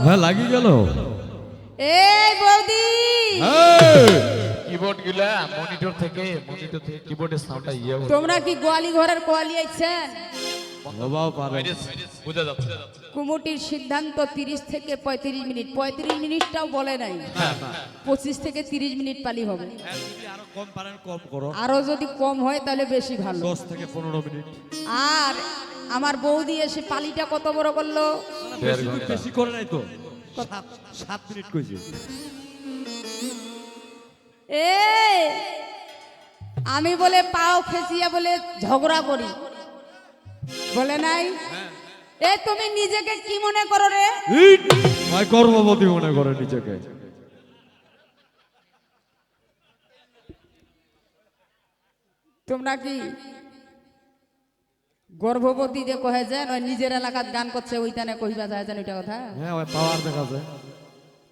হ্যাঁ লাগি গেল। এই বৌদি কিবোর্ড গুলা মনিটর থেকে কিবোর্ডের সাউন্ডটা ইয়ে হচ্ছে। তোমরা কি গোয়ালি ঘরের কোয়ালি আইছেন? বাবাও পারে। বুঝা যাচ্ছে। কুমুটির সিদ্ধান্ত 30 থেকে 35 মিনিট, 35 মিনিটটাও বলে নাই, 25 থেকে 30 মিনিট পালি হবে। যদি আরো কম পারেন কম করো, আরো যদি কম হয় তাহলে বেশি ভালো। 10 থেকে 15 মিনিট। আর আমার বৌদি এসে পালিটা কত বড় করলো, বেশি করে নাই তো, 7 মিনিট কইছে। এ আমি বলে পাও খেসিয়া বলে ঝগড়া করি, বলে নাই? এ তুমি নিজেকে কি মনে করো রে? ভাই গর্ভবতী মনে করে নিজেকে। তোমরা কি গর্ভবতী যে কহে যে ওই নিজের এলাকাত গান করছে ওইখানে কইবা যায় জান ওইটা কথা? হ্যাঁ ওই পাওয়ার দেখা যায়।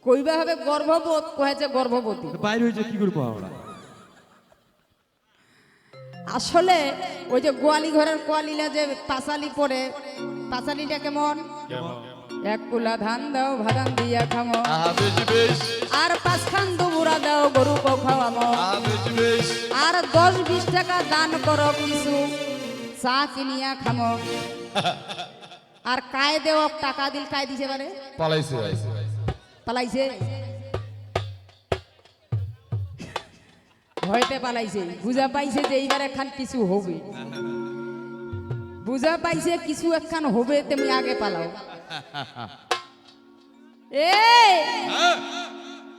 কইবা হবে গর্ভবত, কহে যে গর্ভবতী। বাইরে হইছে কি করব আমরা? আসলে ওই যে গোয়ালি ঘরের কোয়ালিলা যে পাঁচালি পড়ে, পাঁচালিটা কেমন? এক কুলা ধান দাও ভাদান দিয়া খামো, আর 5 খান দুবুরা দাও গরু খাওয়ামো, আর 10-20 টাকা দান করো কিছু চা কিনিয়া খামো, আর কায় দেও টাকা দিল কায় দিছে মানে পালাইছে, ভয়তে পালাইছে, বুঝা পাইছে যে এইবার একখান কিছু হবে, বুঝা পাইছে কিছু একখান হবে, তুমি আগে পালাও।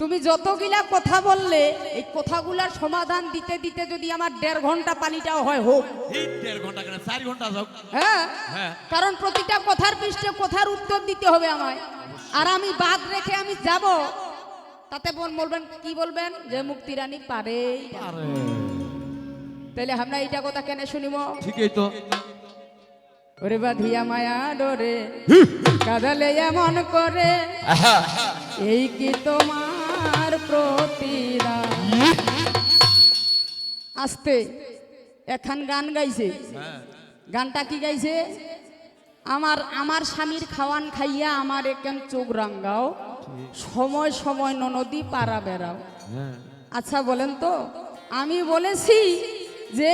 তুমি যতগুলা কথা বললে এই কথাগুলার সমাধান দিতে দিতে যদি আমার 1.5 ঘন্টা পানিটাও হয় হোক, 1.5 ঘন্টা কেন 4 ঘন্টা যাও। হ্যাঁ, কারণ প্রতিটা কথার পৃষ্ঠে কথার উত্তর দিতে হবে আমায়, আর আমি বাদ রেখে আমি যাব, তাতে বলবেন কি বলবেন যে মুক্তি রানী পারে, তাহলে আমরা এইটা কথা কেন শুনিব? ঠিকই তো। ওরে বাঁধিয়া মায়া ডরে কাঁদালে এমন করে, এই কি তোমার প্রতিদান? আস্তে এখন গান গাইছে, গানটা কি গাইছে? আমার স্বামীর খাওয়ান খাইয়া আমার এখান চোখ রাঙ্গাও, সময় সময় ননদী পাড়া বেড়াও। আচ্ছা বলেন তো, আমি বলেছি যে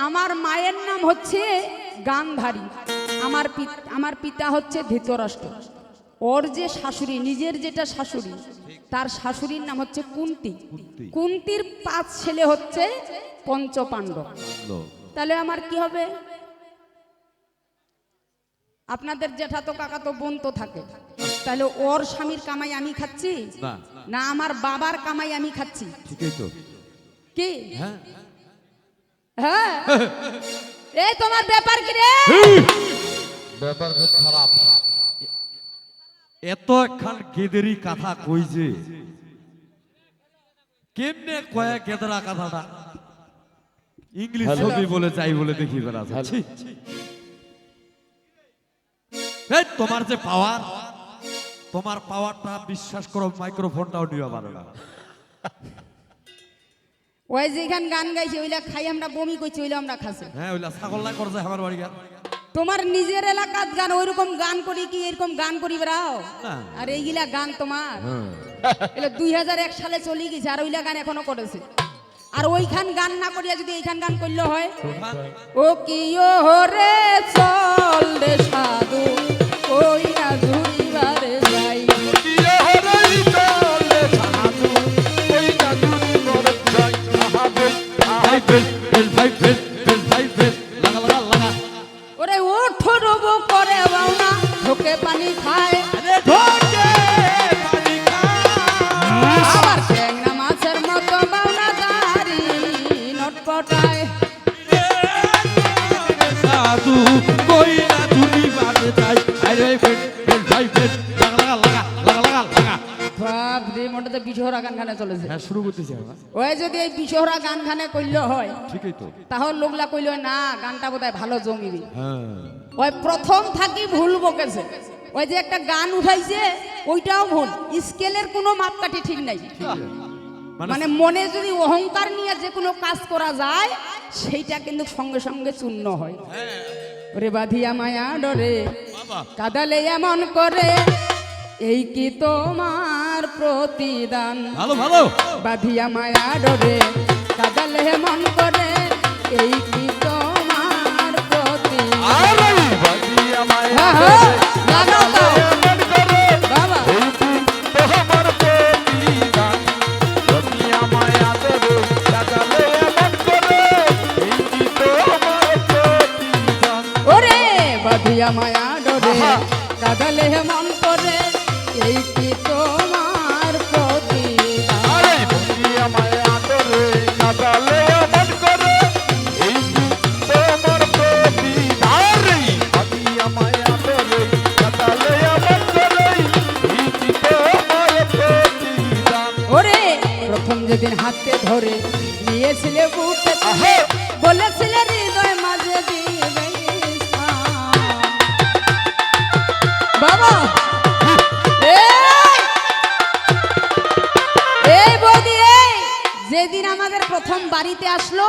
আমার মায়ের নাম হচ্ছে গান্ধারী, আমার পিতা হচ্ছে ধৃতরাষ্ট্র, ওর যে শাশুড়ি, নিজের যেটা শাশুড়ি, তার শাশুড়ির নাম হচ্ছে কুন্তি, কুন্তির 5 ছেলে হচ্ছে পঞ্চপাণ্ডব। তাহলে আমার কি হবে? আপনাদের জ্যাঠা তো কাকা তো বোন তো থাকে, তাহলে ওর স্বামীর কামাই আমি খাচ্ছি না আমার বাবার কামাই আমি খাচ্ছি? ঠিকই তো। কি হ্যাঁ, এই তোমার ব্যাপার কি রে? ব্যাপার খুব খারাপ। এত একখান গেদেরি কথা কইছে, কেমনে কয়ে গেদরা কথাটা? ইংলিশ ছবি বলে যাই বলে দেখি বেড়াচ্ছে। এই তোমার যে পাওয়ার, তোমার পাওয়ারটা বিশ্বাস করো মাইক্রোফোনটাও নিয়ে পারো না। ওই যেখান গান গাইছে ওইলা খাই আমরা বমি করছি, ওইলা আমরা খাসি। হ্যাঁ ওইলা ছাগল লাই করছে আমার বাড়ি গান। তোমার নিজের এলাকার গান ওইরকম গান করি কি এরকম গান করি বেড়াও? আর এইগুলা গান তোমার এগুলো 2001 সালে চলে গেছে, আর ওইলা গান এখনো করেছে। আর ওইখান গান না করিয়া যদি এইখান গান করলে হয়, ও কি ও রে চল রে সাধু ওই না ঘুরিবারে যাই, ওরে ওঠো রবো করে বাউনা ঢোকে পানি খায়, আবার ট্যাংরা মাছের মতো বাউনা দাড়ি নটপটায়, সাধু কই না তুমি বাদে যাই। আরে ভাই লাগা। বাপ রে, মোটাতে বিশহরা গান খানে চলেছে। হ্যাঁ শুরু করতেছি আমরা। ওই যদি এই বিশহরা গান খানে কইলে হয়, ঠিকই তো। তাহলে লোকলা কইল না গানটা বোধহয় ভালো জমিবি। হ্যাঁ ওই প্রথম থাকি ভুল বকেছে, ওই যে একটা গান উঠাইছে ওইটাও ভুল, স্কেলের কোনো মাপকাঠি ঠিক নাই। মানে মনে যদি অহংকার নিয়ে যে কোনো কাজ করা যায় সেইটা কিন্তু সঙ্গে সঙ্গে চূর্ণ হয়। ওরে বাঁধিয়া মায়া ডরে কাদালে এমন করে, এই কি তোমার প্রতিদান ভালো ভালো বাঁধিয়া মায়া ডরে কাদালে মন করে এই কি তোমার প্রতিদান আরে বাজিয়া মায়া হ্যাঁ, হ্যাঁ, লাগাও তো। মন করে বাবা এই কি তোমার প্রতিদান বাজিয়া মায়া দেবে কাটালে মন করে এই কি তোমার প্রতিদান ওরে বাঁধিয়া মায়া ডরে আহা। কাদালে মন করে এই কি তোমার প্রতিদান আরে বাজিয়া মায়া দেবে কাটালে মন করে এই কি তোমার প্রতিদান আরে বাজিয়া মায়া দেবে কাটালে মন করে এই কি তোমার প্রতিদান ওরে প্রথম যেদিন হাতে ধরে নিয়েছিলে বুকে তুলে, আহা। বলেছিলে হৃদয় মাঝে দিবে স্থান। বাবা এই বৌদি এই যেদিন আমাদের প্রথম বাড়িতে আসলো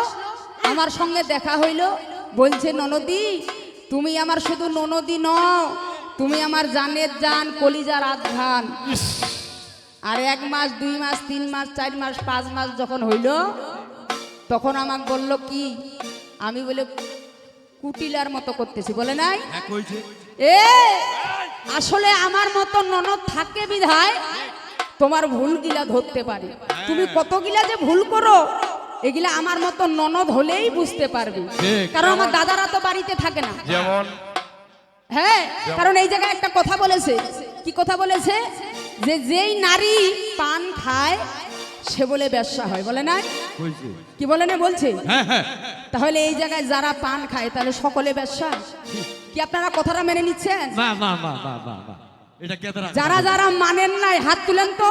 আমার সঙ্গে দেখা হইলো বলছে ননদি তুমি আমার শুধু ননদি নও তুমি আমার জানের জান কলিজার আধান আর 1 মাস 2 মাস 3 মাস 4 মাস 5 মাস যখন হইল তখন আমাকে বলল কি আমি বলে কুটিলার মতো করতেছি বলে নাই এক হয়েছে এ আসলে আমার মতো ননদ থাকে বিধায় তোমার ভুলগিলা ধরতে পারি তুমি কতগিলা যে ভুল করো এগুলা আমার মতো ননদ হলেই বুঝতে পারবি ঠিক। কারণ আমার দাদারা তো বাড়িতে থাকে না যেমন হ্যাঁ কারণ এই জায়গায় একটা কথা বলেছে কি কথা বলেছে যে যেই নারী পান খায় সে বলে ব্যবসা হয় বলে না হয়েছে কি বলে না বলছে হ্যাঁ হ্যাঁ তাহলে এই জায়গায় যারা পান খায় তাহলে সকলে ব্যবসা কি আপনারা কথাটা মেনে নিচ্ছেন না না না না না না এটা কে দ্বারা যারা যারা মানেন নাই হাত তুলেন তো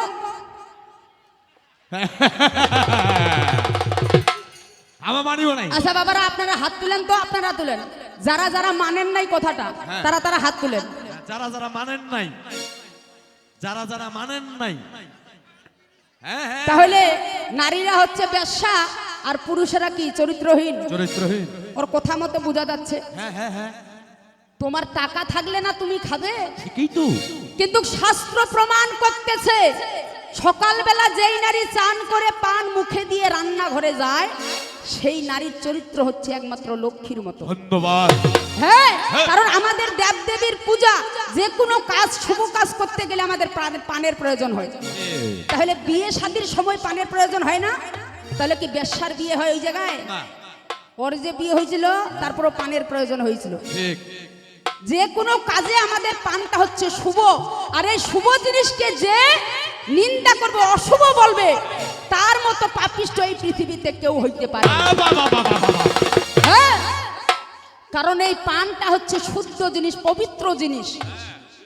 আমার মানিব নাই আচ্ছা বাবারা আপনারা হাত তুলেন তো আপনারা তুলেন যারা যারা মানেন নাই কথাটা তারা তারা হাত তুলেন যারা যারা মানেন নাই যারা যারা মানেন নাই হ্যাঁ হ্যাঁ তাহলে নারীরা হচ্ছে ব্যবসা আর পুরুষেরা কি চরিত্রহীন চরিত্রহীন ওর কথা মতো বোঝা যাচ্ছে হ্যাঁ হ্যাঁ হ্যাঁ তোমার টাকা থাকলে না তুমি খাবে ঠিকই তো কিন্তু শাস্ত্র প্রমাণ করতেছে সকালবেলা যেই নারী চান করে পান মুখে দিয়ে রান্নাঘরে যায় সেই নারীর চরিত্র হচ্ছে একমাত্র লক্ষ্মীর মতো ধন্যবাদ হ্যাঁ কারণ আমাদের দেবদেবীর পূজা যে কোনো কাজ শুভ কাজ করতে গেলে আমাদের পানের প্রয়োজন হয় তাহলে বিয়ে শাদীর সময় পানের প্রয়োজন হয় না তাহলে কি বেশ্যার বিয়ে হয় ওই জায়গায় না ওর যে বিয়ে হয়েছিল তারপরও পানের প্রয়োজন হয়েছিল ঠিক যে কোনো কাজে আমাদের পানটা হচ্ছে শুভ আর এই শুভ জিনিসকে যে নিন্দা করবে অশুভ বলবে তার মতো পাপিষ্ট এই পৃথিবীতে কেউ হইতে পারে না। বাবা বাবা বাবা হ্যাঁ কারণ এই পানটা হচ্ছে শুদ্ধ জিনিস পবিত্র জিনিস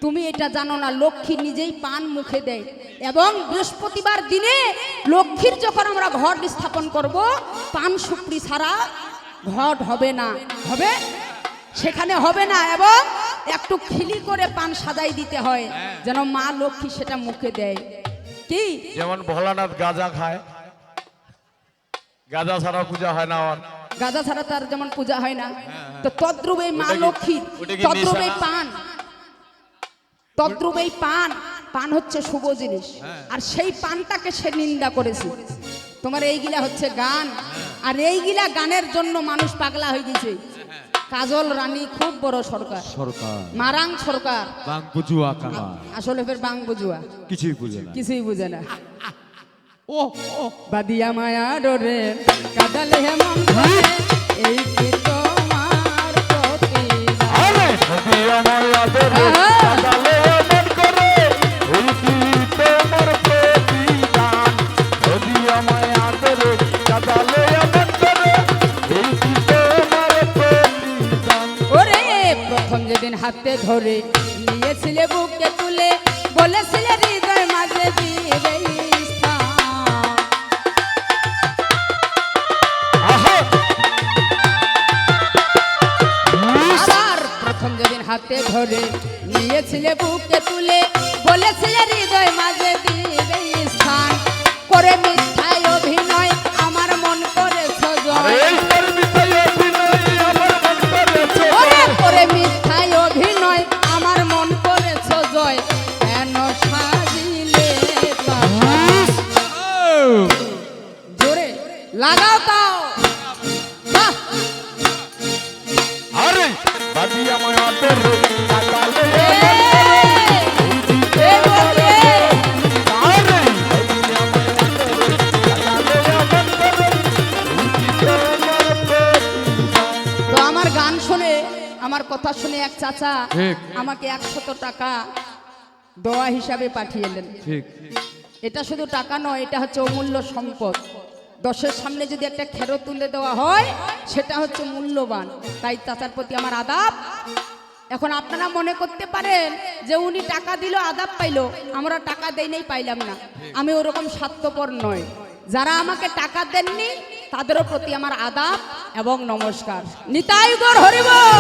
তুমি এটা জানো না লক্ষ্মী নিজেই পান মুখে দেয় এবং বৃহস্পতিবার দিনে লক্ষ্মীর যখন আমরা ঘট স্থাপন করব পান সুপ্রি ছাড়া ঘট হবে না হবে সেখানে হবে না এবং একটু খিলি করে পান সাজাই দিতে হয় যেন মা লক্ষ্মী সেটা মুখে দেয় কি যেমন ভোলানাথ গাঁজা খায় গাঁজা ছাড়া পূজা হয় না আর গাঁজা ছাড়া তার যেমন পূজা হয় না তো তদ্রুপ এই মা ওটা কি- লক্ষ্মীর ওটা কি তদ্রুপ নেশা এই না? পান তদ্রুপ এই পান পান হচ্ছে শুভ জিনিস আর সেই পানটাকে সে নিন্দা করেছে তোমার এইগুলা হচ্ছে গান আর এইগুলা গানের জন্য মানুষ পাগলা হয়ে গেছে কাজল রানী খুব বড় সরকার সরকার মারাং সরকার বাং বুঝুয়া কাকা আসলে ফের বাং বুঝুয়া কিছুই বুঝে না কিছুই বুঝে না ও ও বাদিয়া মায়া ডরে কাদালে মন করে এই কি তোমার প্রতিদান আরে যদি আমার আদরে আহা। কাটালে মন করে এই কি তোমার প্রতিদান যদি আমার আদরে কাটালে মন করে এই কি তোমার প্রতিদান ওরে প্রথম যেদিন হাতে ধরে নিয়েছিলে বুকে তুলে বলেছিলে হৃদয় মাঝে দিবে স্থান। আহা আবার প্রথম যেদিন হাতে ধরে নিয়েছিলে বুকে তুলে বলেছিলে হৃদয় মাঝে দিবে স্থান করে মিথ্যায় অভিনয় আমার মন করেছ জয় এই তোর মিঠাই অভিনয় আমার মন করেছে ওরে করে মিথ্যায় অভিনয় আমার মন করেছ জয় কেন লাগাও তাও বাহ! আরে বাদি আমায় আদরে কাটালে এই, এই বলছে। আরে বাদি আমায় আদরে কাটালে আমার করে তোমার প্রতিদান। তো আমার গান শুনে আমার কথা শুনে এক চাচা ঠিক। আমাকে 100 টাকা দোয়া হিসাবে পাঠিয়েলেন। ঠিক এটা শুধু টাকা নয়, এটা হচ্ছে অমূল্য সম্পদ। 10-এর সামনে যদি একটা খেরো তুলে দেওয়া হয় সেটা হচ্ছে মূল্যবান। তাই চাচার প্রতি আমার আদাব। এখন আপনারা মনে করতে পারেন যে উনি টাকা দিল আদাব পাইলো, আমরা টাকা দেই নাই পাইলাম না। আমি ওরকম স্বার্থপর নয়। যারা আমাকে টাকা দেননি তাদেরও প্রতি আমার আদাব এবং নমস্কার। নিতাই গৌর হরিবল।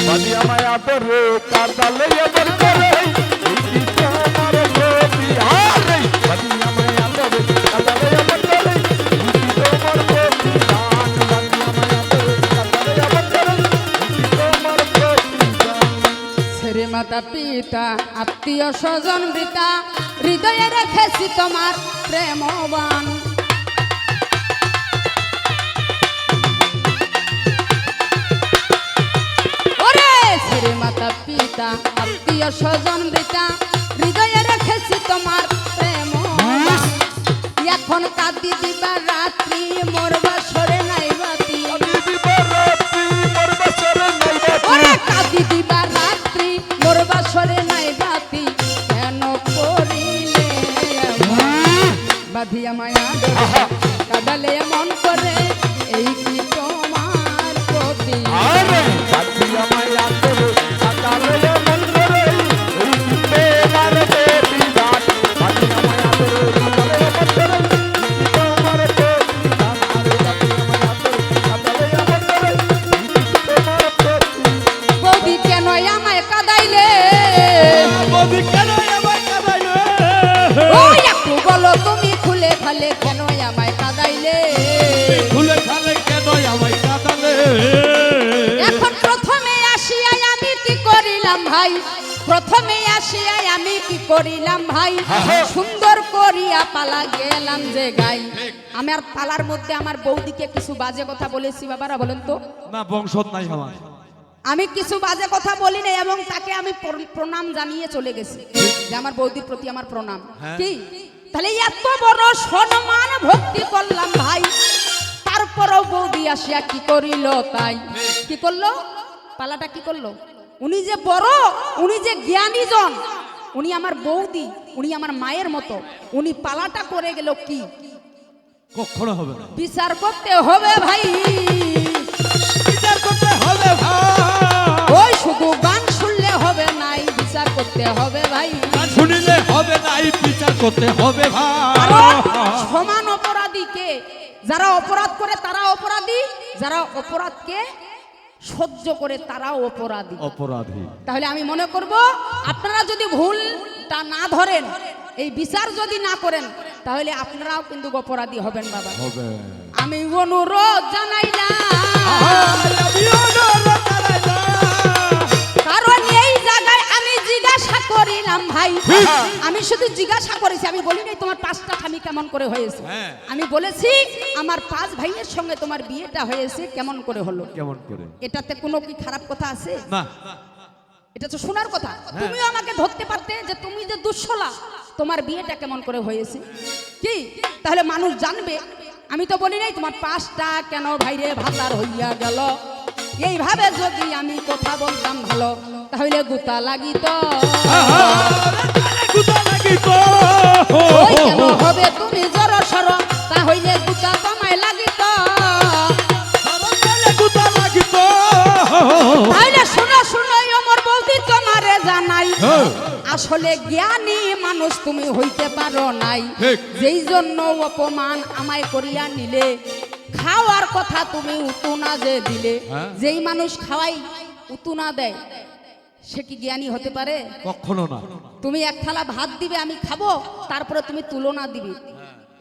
বাদি আমায় আদরে কাটালে আমার করে তোমার প্রতিদান। বাদি আমায় আদরে কাটালে আমার করে তোমার প্রতিদান। বাদি আমায় আদরে কাটালে আমার করে তোমার প্রতিদান। ছেড়ে মাতা পিতা আত্মীয় স্বজন বৃতা হৃদয়ে রেখেছি তোমার প্রেমবান। ওরে ছেড়ে মাতা পিতা আত্মীয় স্বজন বৃতা হৃদয়ে রেখেছি তোমার প্রেমবান। এখন কাঁদি দিবা রাত্রি মোর বাসরে নাই বাতি। ওরে কাঁদি দিবা রাত্রি মোর বাসরে নাই বাতি। কেন করিলে এমন? বাঁধিয়া মায়া ডরে কাঁদালে এমন করে এই কি তোমার প্রতি? বৌদি কেন আমায় কাঁদাইলে? বৌদি কেন আমায় কাঁদাইলে? ওই একটু বলো তুমি খুলে খালে কেন আমায় কাঁদাইলে? খুলে খালে কেন আমায় কাঁদালে? এখন প্রথমে আসিয়াই আমি কি করিলাম ভাই? প্রথমে আসিয়াই আমি কি করিলাম ভাই? সুন্দর করিয়া পালা গেলাম যে গাই। আমার পালার মধ্যে আমার বৌদিকে কিছু বাজে কথা বলেছি বাবারা বলেন তো? না বংশত নাই আমার। আমি কিছু বাজে কথা বলি নাই এবং তাকে আমি প্রণাম জানিয়ে চলে গেছি যে আমার বৌদির প্রতি আমার প্রণাম। হ্যাঁ। কি তাহলে এত বড় সম্মান ভক্তি করলাম ভাই, তারপরও বৌদি আসিয়া কি করিল তাই? কি করলো? পালাটা কি করলো? উনি যে বড়, উনি যে জ্ঞানী জন, উনি আমার বৌদি, উনি আমার মায়ের মতো, উনি পালাটা করে গেল কি? কখনো হবে না। বিচার করতে হবে ভাই। বিচার করতে হবে ভাই। ওই শুধু গান শুনলে হবে নাই, বিচার করতে হবে ভাই। গান শুনিলে হবে না, এই বিচার করতে হবে কারণ ভাই। সমান অপরাধীকে, যারা অপরাধ করে তারা অপরাধী, যারা অপরাধকে সহ্য করে তারাও অপরাধী। অপরাধী। তাহলে আমি মনে করব আপনারা যদি ভুলটা না ধরেন, এই বিচার যদি না করেন, তাহলে আপনারাও কিন্তু অপরাধী হবেন বাবা। হবে। আমি অনুরোধ জানাইলাম, কারণ এই জায়গায় আমি জিজ্ঞাসা করিলাম ভাই। আমি শুধু জিজ্ঞাসা করেছি, আমি বলি নাই তোমার 5টা স্বামী কেমন করে হয়েছে। হ্যাঁ। আমি বলেছি আমার 5 ভাইয়ের সঙ্গে তোমার বিয়েটা হয়েছে কেমন করে হলো। কেমন করে? এটাতে কোনো কি খারাপ কথা আছে? না। এটা তো শোনার কথা। তুমিও আমাকে ধরতে পারতে যে তুমি যে দুঃশলা, তোমার বিয়েটা কেমন করে হয়েছে। কি তাহলে মানুষ জানবে। আমি তো বলি নাই তোমার 5টা কেন ভাইরে ভাতার হইয়া গেল। এইভাবে যদি আমি কথা বলতাম ভালো, তাহলে গুতা লাগিত। গুতা লাগিত। ওই কেন হবে তুমি জড় সর, তাহলে গুতা তোমায় লাগিত। গুতা লাগিত। তাহলে শুনো শুনো আমার বলতি তোমারে জানাই, হ্যাঁ। আসলে জ্ঞানী মানুষ তুমি হইতে পারো নাই। ঠিক। যেই জন্য অপমান আমায় করিয়া নিলে, খাওয়ার কথা তুমি উতুনা যে দিলে। হ্যাঁ। যেই মানুষ খাওয়াই উতুনা দেয়, সে কি জ্ঞানী হতে পারে? কখনো না। তুমি এক থালা ভাত দিবে আমি খাবো, তারপরে তুমি তুলনা দিবে,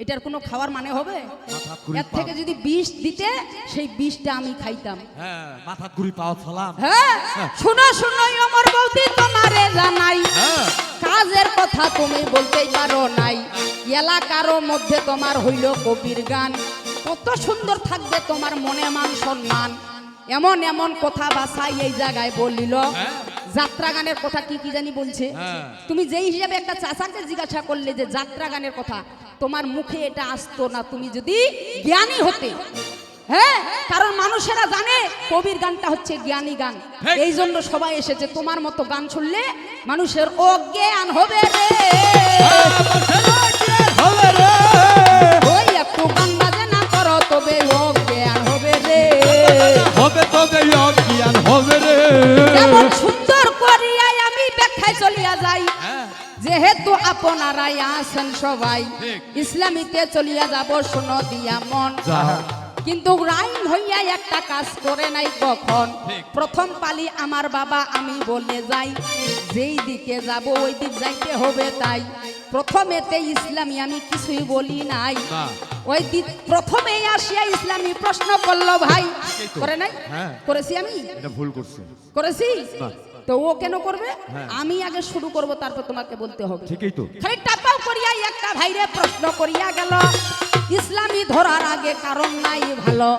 এটার কোনো খাওয়ার মানে হবে? মাথা ঘুরি এর থেকে যদি বিষ দিতে, সেই বিষটা আমি খাইতাম। হ্যাঁ, মাথা ঘুরি পাওয়া সালাম। হ্যাঁ, শুনো শুনো আমার বৌদি তোমারে জানাই, হ্যাঁ। কাজের কথা কথা তুমি বলতেই পারো নাই, এলাকার মধ্যে তোমার হইল কবির গান, কত সুন্দর থাকবে তোমার মনে মান সম্মান। এমন এমন কথা বাসাই এই জায়গায় বলিল। যাত্রা গানের কথা কি কি জানি বলছে। তুমি যেই হিসাবে একটা চাচাকে জিজ্ঞাসা করলে যে যাত্রা গানের কথা, তোমার মুখে এটা আসতো না তুমি যদি জ্ঞানী হতে। হ্যাঁ, কারণ মানুষেরা জানে কবির গানটা হচ্ছে জ্ঞানী গান, এই জন্য সবাই এসেছে। তোমার মতো গান শুনলে মানুষের অজ্ঞান হবে রে। ওই একটু গান বাজে না করো তবে অজ্ঞান হবে রে। হবে তবে অজ্ঞান হবে রে। এমন সুন্দর করিয়াই আমি ব্যাখ্যায় চলিয়া যাই, যেহেতু আপনারাই আছেন সবাই, ইসলামীতে চলিয়া যাব শোনো দিয়া মন। কিন্তু রাইম হইয়া একটা কাজ করে নাই কখন। প্রথম পালি আমার বাবা আমি বলে যাই, যেই দিকে যাব ওই দিক যাইতে হবে তাই। প্রথমেতে ইসলামী আমি কিছুই বলি নাই, ওই দিক প্রথমেই আসিয়া ইসলামী প্রশ্ন করলো ভাই। করে নাই? করেছি আমি? এটা ভুল করছে। করেছি? তো ও কেন করবে? আমি আগে শুরু করব, তারপর তোমাকে বলতে হবে। ঠিকই তো। খালি টাপাও করিয়া একটা ভাইরে প্রশ্ন করিয়া গেল। ইসলামী ধরার আগে কারণ নাই ভালো,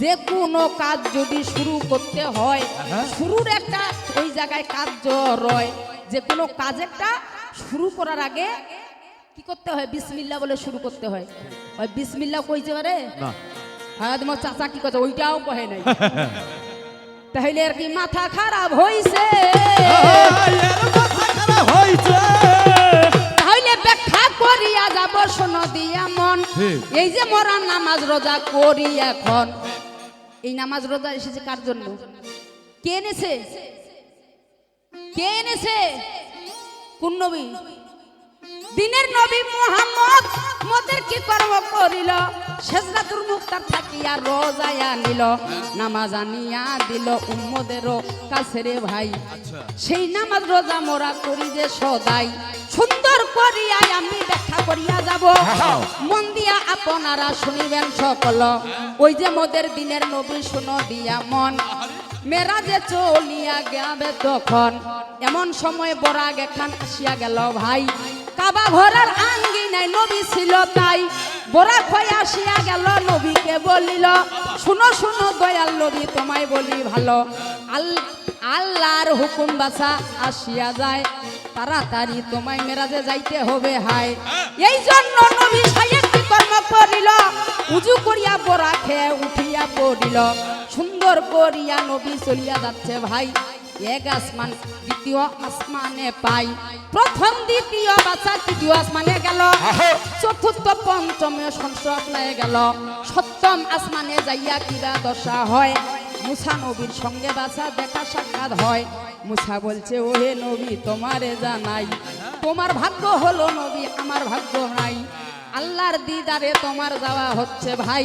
যে কোনো কাজ যদি শুরু করতে হয়, শুরুর একটা ওই জায়গায় কার্য রয়। যে কোনো কাজ একটা শুরু করার আগে কি করতে হয়? বিসমিল্লাহ বলে শুরু করতে হয়। ওই বিসমিল্লাহ কইতে পারে না? হ্যাঁ, তোমার চাচা কি কথা ওইটাও কহে নাই। তাহলে আর কি মাথা খারাপ হইছে? তাহলে ব্যাখ্যা করিয়া যাব শোনো দিয়া মন। এই যে মোরা নামাজ রোজা করি এখন, এই নামাজ রোজা এসেছে কার জন্য? কে এনেছে? কে এনেছে? কোন নবী? দিনের নবী মুহাম্মদ মোদের কি কর্ম করিল? সেজদাতুল মুক্তার থাকিয়া রোজায়া নিল, নামাজ আনিয়া দিল উম্মদেরও কাছে রে ভাই। সেই নামাজ রোজা মোরা করি যে সদাই, সুন্দর করিয়া আমি ব্যাখ্যা করিয়া যাব। মন দিয়া আপনারা শুনিবেন সকল, ওই যে মোদের দিনের নবী শুনো দিয়া মন। মেরাজে চলিয়া যাবে তখন, এমন সময় বরাগ এখান আসিয়া গেল ভাই। কাবা ঘরের আঙ্গিনায় নবী ছিল তাই, বরাক হয়ে আসিয়া গেল নবীকে বলিল, শুনো শুনো দয়াল নবী তোমায় বলি ভালো, আল্লাহর হুকুম বাসা আসিয়া যায়, তাড়াতাড়ি তোমায় মেরাজে যাইতে হবে হাই। এই জন্য নবী সাহেব কি কর্ম করিল? উজু করিয়া বরাকে উঠিয়া পড়িল, সুন্দর করিয়া নবী চলিয়া যাচ্ছে ভাই। এক আসমান দ্বিতীয় আসমানে পাই, প্রথম দ্বিতীয় বাচ্চা তৃতীয় আসমানে গেল, চতুর্থ পঞ্চমে সংসারে গেল, সপ্তম আসমানে যাইয়া কিবা দশা হয়। মুসা নবীর সঙ্গে বাচ্চা দেখা সাক্ষাৎ হয়। মুসা বলছে ওহে নবী তোমারে জানাই, তোমার ভাগ্য হলো নবী আমার ভাগ্য নাই। আল্লাহর দিদারে তোমার যাওয়া হচ্ছে ভাই,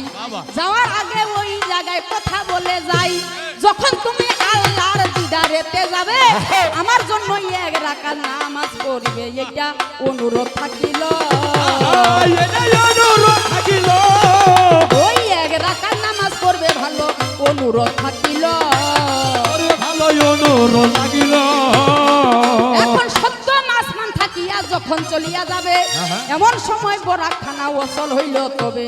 যাওয়ার আগে ওই জায়গায় কথা বলে যাই, যখন তুমি আল্লাহর দিদারেতে যাবে আমার জন্য এক রাকাত নামাজ পড়বে, এটা অনুরোধ থাকিল। ওই এক রাকাত নামাজ পড়বে ভালো অনুরোধ থাকিল। এখন সপ্তম আসমান থাকিয়া যখন চলিয়া যাবে, এমন সময় বরাকখানা ওসল হইল, তবে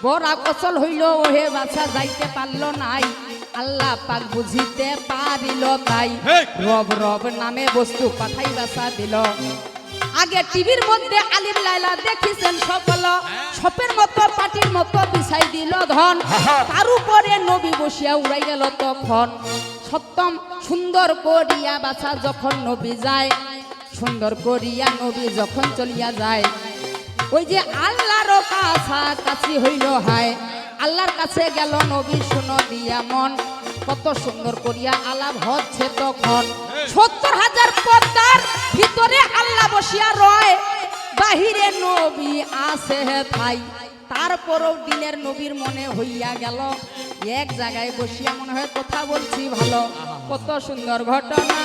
বরাক ওসল হইল, ওহে বাছা যাইতে পারল নাই। আল্লাহ পাক বুঝিতে পারিল তাই, রব রব নামে বস্তু পাঠাই বাছা দিল। আগে টিভির মধ্যে আলিম লাইলা দেখিছেন সকল, সপের মতো পাটির মতো বিছাই দিল ধন, তার উপরে নবী বসিয়া উড়াই গেল তখন। সপ্তম সুন্দর করিয়া বাছা যখন নবী যায়, সুন্দর করিয়া নবী যখন চলিয়া যায়, ওই যে আল্লাহর কাছাকাছি হইল হায়। আল্লাহর কাছে গেল নবী শুনো দিয়া মন, কত সুন্দর করিয়া আলাপ হচ্ছে তখন। ৭০,০০০ পর্দার ভিতরে আল্লাহ বসিয়া রয়, বাহিরে নবী আছে ঠাই। তারপরও দিনের নবীর মনে হইয়া গেল এক জায়গায় বসিয়া মনে হয় কথা বলছি ভালো, কত সুন্দর ঘটনা।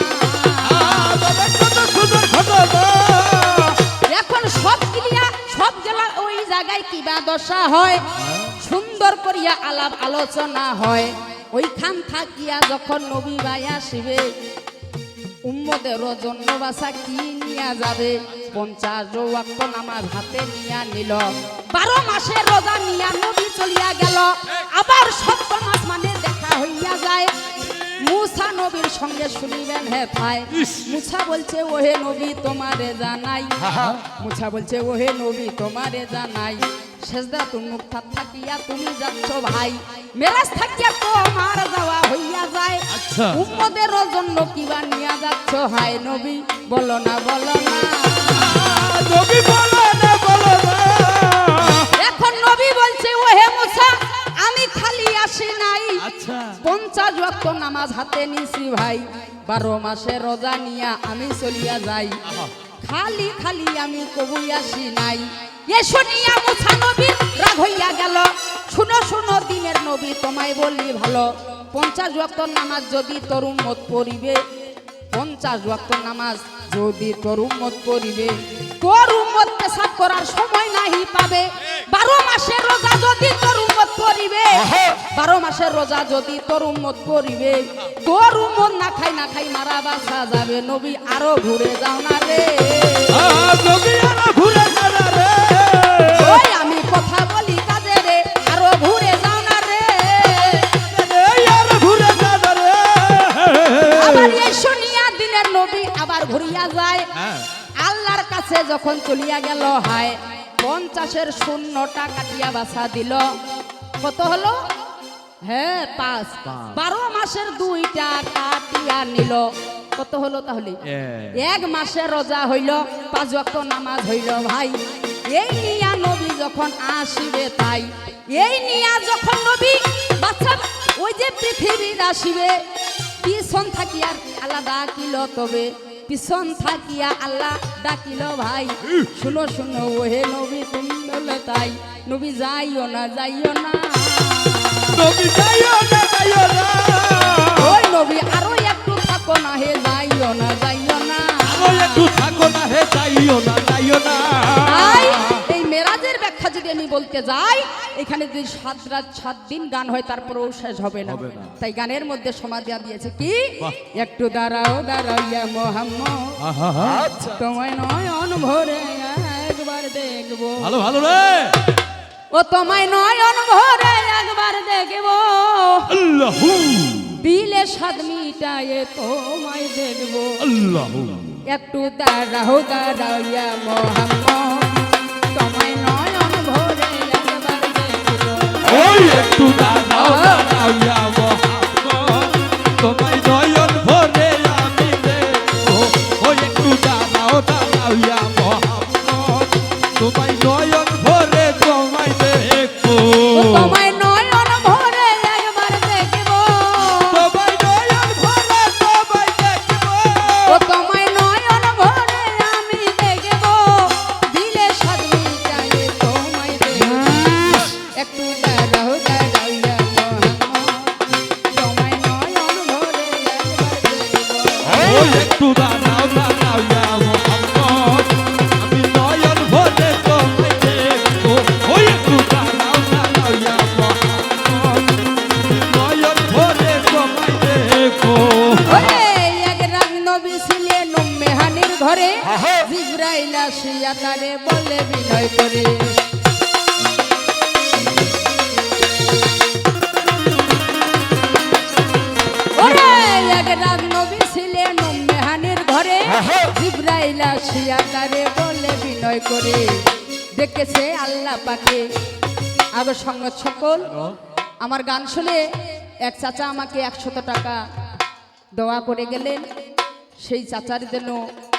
এখন সব ক্রিয়া সব জেলা ওই জায়গায় কিবা দশা হয়, সুন্দর করিয়া আলাপ আলোচনা হয়। ওইখান থাকিয়া যখন নবী ভাই আসিবে, উম্মদের জন্য বাসা কি নিয়া যাবে, 50 ওয়াক্ত নামাজ হাতে নিয়া নিল 12 মাসে রোজা নিয়া নবী চলিয়া গেল আবার 7 মাস মানে দেখা হইয়া যায় মুসা নবীর সঙ্গে শুনিবেন হে ভাই মুসা বলছে ওহে নবী তোমারে জানাই মুসা বলছে ওহে নবী তোমারে জানাই সেজদা তুমুক থাকিয়া তুমি যাচ্ছ ভাই মেরাজ থাকিয়া তোমার যাওয়া হইয়া যায় আচ্ছা। উম্মদের জন্য কিবা নিয়া যাচ্ছ হাই নবী বলো না নবী বলো না বলো না এখন নবী বলছে ওহে মুসা আমি খালি আসি নাই আচ্ছা 50 ওয়াক্ত নামাজ হাতে নিছি ভাই 12 মাসে রোজা নিয়া আমি চলিয়া যাই খালি খালি আমি কবুই আসি নাই এ শুনিয়া মুসা নবী রাগ হইয়া গেল শুনো শুনো দিনের নবী তোমায় বলি ভালো 50 ওয়াক্ত নামাজ যদি তোর উম্মত পড়িবে 50 ওয়াক্ত নামাজ যদি তোর উম্মত পড়িবে তোর উম্মত পেশাব করার সময় নাহি পাবে 12 মাসের রোজা যদি তোর উম্মত পড়িবে 12 মাসের রোজা যদি তোর উম্মত পড়িবে তোর উম্মত না খাই মারা বাসা যাবে নবী আরো ঘুরে যাও না রে নবী আর ঘুরে যাবে রে ওই আমি কথা বলি কাজে রে আরো ঘুরে যাও না রে আর ঘুরে যাবে রে আবার এই শুনিয়া দিনের নবী আবার ঘুরিয়া যায় হ্যাঁ আল্লাহর কাছে যখন চলিয়া গেল হায় 50-এর শূন্যটা কাটিয়া বাছা দিল কত হলো হ্যাঁ 5 12 মাসের 2টা কাটিয়া নিল কত হলো তাহলে এক মাসে রোজা হইল 5 ওয়াক্ত নামাজ হইল ভাই এই নিয়া নবী যখন আসিবে তাই এই নিয়া যখন নবী বাচ্চা ওই যে পৃথিবীর আসিবে পিছন থাকিয়া আল্লাহ ডাকিল তবে পিছন থাকিয়া আল্লাহ ডাকিল ভাই শুনো শুনো ওহে নবী তুমি বলে তাই নবী যাইও না নবী যাইও না ওই নবী আরো একটু থাকো না হে যাইও না আরো একটু থাকো না হে যাইও না তাই এই মেরাজের ব্যাখ্যা যদি আমি বলতে যাই এখানে যদি 7 রাত 7 দিন গান হয় তারপরেও শেষ হবে না তাই গানের মধ্যে সমাধি দিয়েছে কি বাহ। একটু দাঁড়াও ইয়া মোহাম্মদ আহা আচ্ছা তোমায় নয়ন ভরে একবার দেখবো ভালো ভালো রে ও তোমায় নয়ন ভরে একবার দেখবো আল্লাহু দিলে স্বাদ মিটায়ে তোমায় দেখবো আল্লাহু একটু দাঁড়াও ইয়া মোহাম্মদ তোমায় নয়ন ভরে একবার দেখবো ওই একটু দাঁড়াও ইয়া মোহাম্মদ তোমায় নয়ন ভরে আমি দেখবো ওই একটু দাঁড়াও ইয়া মোহাম্মদ তোমায় নয়ন ভরে তোমায় দেখবো ও তোমায় নয়ন ভরে একবার দেখবো তোমায় নয়ন ভরে তোমায় দেখবো ও তোমায় নয়ন ভরে আমি দেখবো দিলে স্বাদ মিটায়ে তোমায় দেখবো একটু দাঁড়াও ইয়া মোহাম্মদ তোমায় নয়ন ভরে একবার দেখবো ওই একটু দাঁড়াও ইয়া মোহাম্মদ আমি নয়ন ভরে তোমায় দেখবো ওই একটু দাঁড়াও ইয়া মোহাম্মদ নয়ন ভরে তোমায় দেখবো ওরে এক রাত নবী ছিলেন উম্মে হানির ঘরে জিবরাইল আসিয়া তারে বলে বিনয় করে ওরে এক রাত নবী ছিলেন উম্মে হানির ঘরে জিবরাইল আসিয়া তারে বলে বিনয় করে দেখেছে আল্লাহ পাকে আগর সংগত সকল আমার গান শুনে এক চাচা আমাকে 100 টাকা দোয়া করে গেলেন সেই চাচার জন্য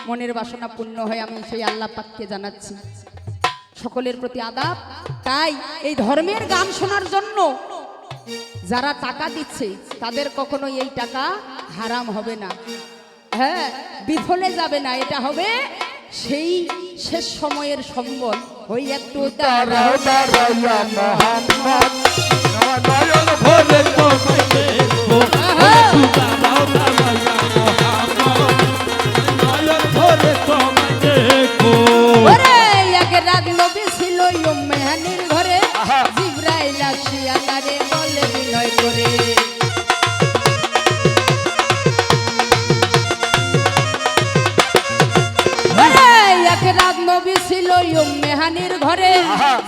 মনের বাসনা পূর্ণ হয় আমি সেই আল্লাহ পাককে জানাচ্ছি সকলের প্রতি আদাব তাই এই ধর্মের গান শোনার জন্য যারা টাকা দিচ্ছে তাদের কখনো এই টাকা হারাম হবে না হ্যাঁ বিফলে যাবে না এটা হবে সেই শেষ সময়ের সম্বল ওই একটু দাঁড়াও ইয়া মোহাম্মদ তোমার নয়ন ভরে তোমায় দেখবো একটু দাঁড়াও ইয়া মোহাম্মদ নয়ন ভরে তোমায় দেখবো ওরে এক রাত নবী ছিল উম্মে হানির ঘরে জিবরাইল আসিয়া তারে বলে বিনয় করে ওরে এক রাত নবী ছিল মেহানির ঘরে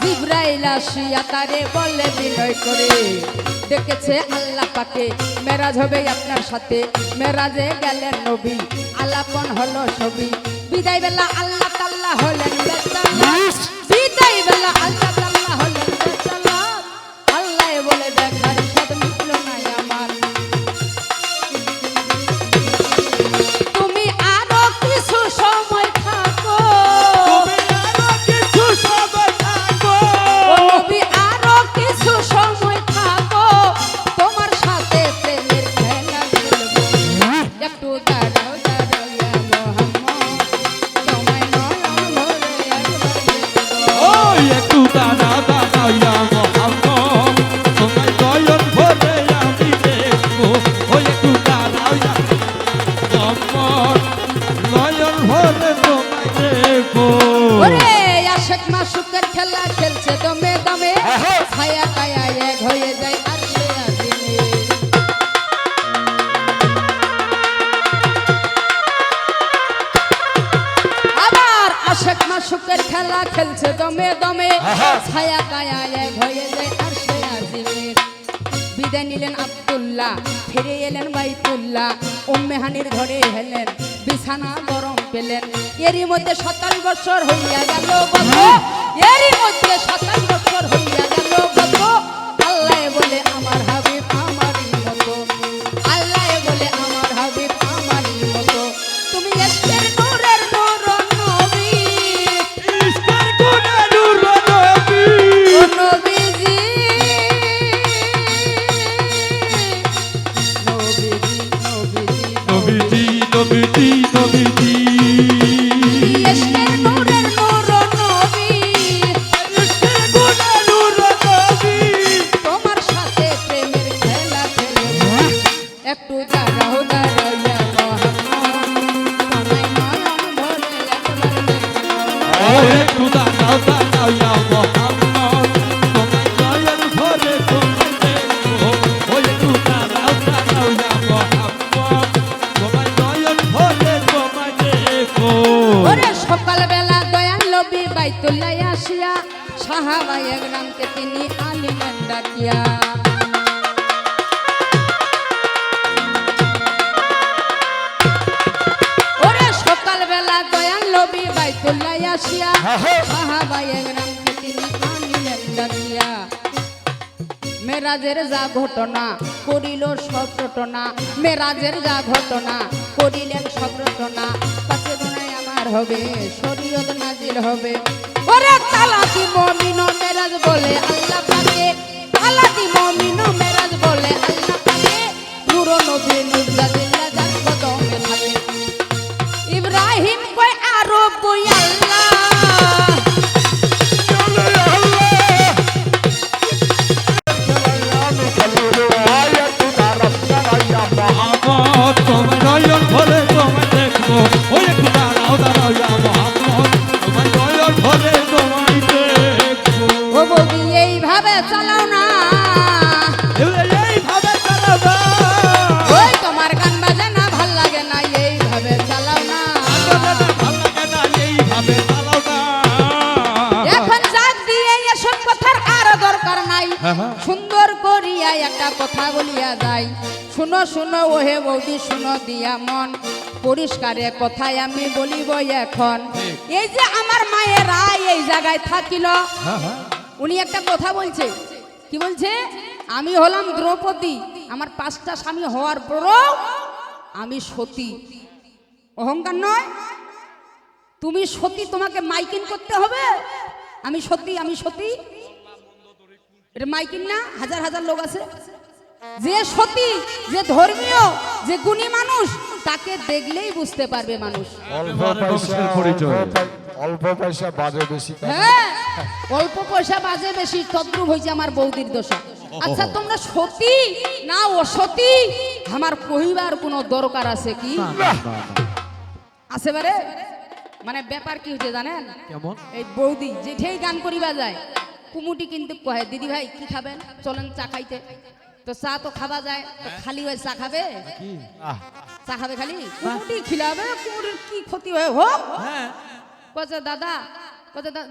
জিব্রাইল আসিয়া তারে বলে বিনয় করে ডেকেছে আল্লাহ পাকে মেরাজ হবে আপনার সাথে মেরাজে গেলেন নবী আলাপন হলো ছবি বিদায় বেলা আল্লাহ তাআলা হলেন বেতালা বিদায় বেলা আল্লাহ তাআলা হলেন বেতালা আল্লাহ বলে দেখার সাথ মিটল না আমার তুমি আরো কিছু সময় থাকো ও নবী আরো কিছু সময় থাকো তোমার সাথে প্রেমের খেলা খেলবো একটু দাঁড়াও দাঁড়াও ইয়া মোহাম্মদ তোমায় নয়ন ভরে একবার দেখবো ওই একটু দাঁড়া দাঁড়া ইয়া মোহাম্মদ তোমায় নয়ন ভরে আমি দেখবো ওই একটু দাঁড়া ইয়া মোহাম্মদ নয়ন ভরে তোমায় দেখবো ওরে আশিক মাসুকের খেলা খেলছে দমে দমে ছায়া কায়া এক হয়ে যায় আর সে আজিমে আবার আশিক মাসুকের খেলা খেলছে দমে দমে ছায়া কায়া এক হয়ে যায় আর সে আজিমে বিদায় নিলেন আব্দুল্লাহ ফিরে এলেন বাইতুল্লাহ উম্মেহানির ঘরে হেলেন বিছানা গরম পেলেন এরই মধ্যে 27 বছর হইয়া গেল গত এরই মধ্যে 27 বছর হইয়া গেল গত আল্লাহ বলে আমার হাবিব আমারই মতো আল্লাহ বলে আমার হাবিব আমারই মতো তুমি ইশকের নূরের নূর নবী ইশকের গুণে নূর নবী ও নবীজি নবীজি নবীজি নবীজি নবীজি ইশকের নূরের নূর নবী ইশকের গুণে নূর নবী তোমার সাথে প্রেমের খেলা খেলবো একটু দাঁড়াও দাঁড়াও ইয়া মোহাম্মদ তোমায় নয়ন ভরে একবার দেখবো ও একটু দাঁড়াও দাঁড়াও ইয়া মোহাম্মদ তোমায় নয়ন ভরে তোমায় দেখবো ও একটু দাঁড়াও দাঁড়াও ইয়া মোহাম্মদ তোমায় নয়ন ভরে তোমায় দেখবো ওরে সকালবেলা দয়াল নবী বাইতুল্লাহ আসিয়া সাহাবায়ে একরামকে তিনি আলিমেন ডাকিয়া ওরে সকালবেলা দয়াল নবী বাইতুল্লাহ আসিয়া সাহাবায়ে একরামকে তিনি আলিমেন ডাকিয়া মেরাজের যা ঘটনা করিল সব ঘটনা মেরাজের যা ঘটনা করিলেন সব ঘটনা পাঁচে গুণায় আমার হবে শরীয়ত নাজিল হবে ওরে তালাকি মুমিন মেরাজ বলে আল্লাহ পাকে তালাকি মুমিন মেরাজ বলে আল্লাহ পাকে নূর নবী নূর জাদিল্লাহ যার কদমে থাকে ইব্রাহিম কয় আরো বই আল্লাহ মোহাম্মদ তোমায় নয়ন ভরে তোমায় দেখবো ও একটু দাঁড়াও দাঁড়াও ইয়া মোহাম্মদ তোমায় নয়ন ভরে তোমায় দেখবো ও বৌদি এইভাবে চালাও না এইভাবে চালাবা ওই তোমার গান বাজে না ভাল লাগে না এইভাবে চালাও না ভাল লাগে না এইভাবে চালাও না এখন জাগ দিয়ে এসব কথার আর দরকার নাই সুন্দর করিয়া একটা কথা বলিয়া যাই শুনো শুনো ওহে বৌদি শুনো দিয়া মন পরিষ্কারে কথায় আমি বলিব এখন এই যে আমার মায়েরা এই জায়গায় থাকিল উনি একটা কথা বলছে কি বলছে আমি হলাম দ্রৌপদী আমার 5টা স্বামী হওয়ার পরও আমি সতী অহংকার নয় তুমি সতী তোমাকে মাইকিং করতে হবে আমি সতী আমি সতী এটা মাইকিং না হাজার হাজার লোক আছে যে সতী যে ধর্মীয় যে গুণী মানুষ তাকে দেখলেই বুঝতে পারবে মানুষ অল্প পয়সা বাজে বেশি হ্যাঁ অল্প পয়সা বাজে বেশি তদ্রুপ হয়েছে আমার বৌদির দশা আচ্ছা তোমরা সতী না অসতী আমার কহিবার কোনো দরকার আছে কি আছে বারে মানে ব্যাপার কি হচ্ছে জানেন কেমন এই বৌদি যেঠেই গান করিবা যায় কুমুটি কিন্তু কহে দিদি ভাই কি খাবেন চলেন চা খাইতে তো চা তো খাওয়া যায় তো খালি হয়ে চা খাবে চা খাবে খালি কুমুটি খিলাবে কুমুটির কি ক্ষতি হয় হোক হ্যাঁ কছে দাদা,